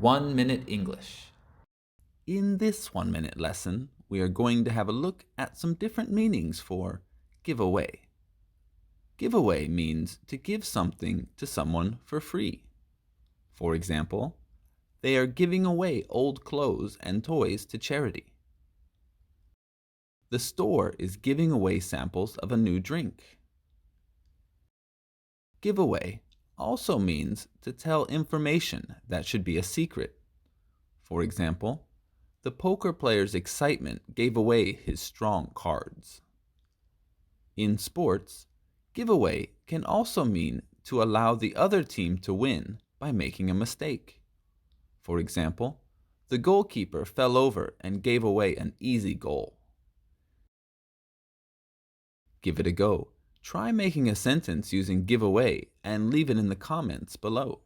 1 Minute English. In this 1 minute lesson, we are going to have a look at some different meanings for give away. Give away means to give something to someone for free. For example, they are giving away old clothes and toys to charity. The store is giving away samples of a new drink. Give away also means to tell information that should be a secret. For example, the poker player's excitement gave away his strong cards. In sports, giveaway can also mean to allow the other team to win by making a mistake. For example, the goalkeeper fell over and gave away an easy goal. Give it a go. Try making a sentence using give away and leave it in the comments below.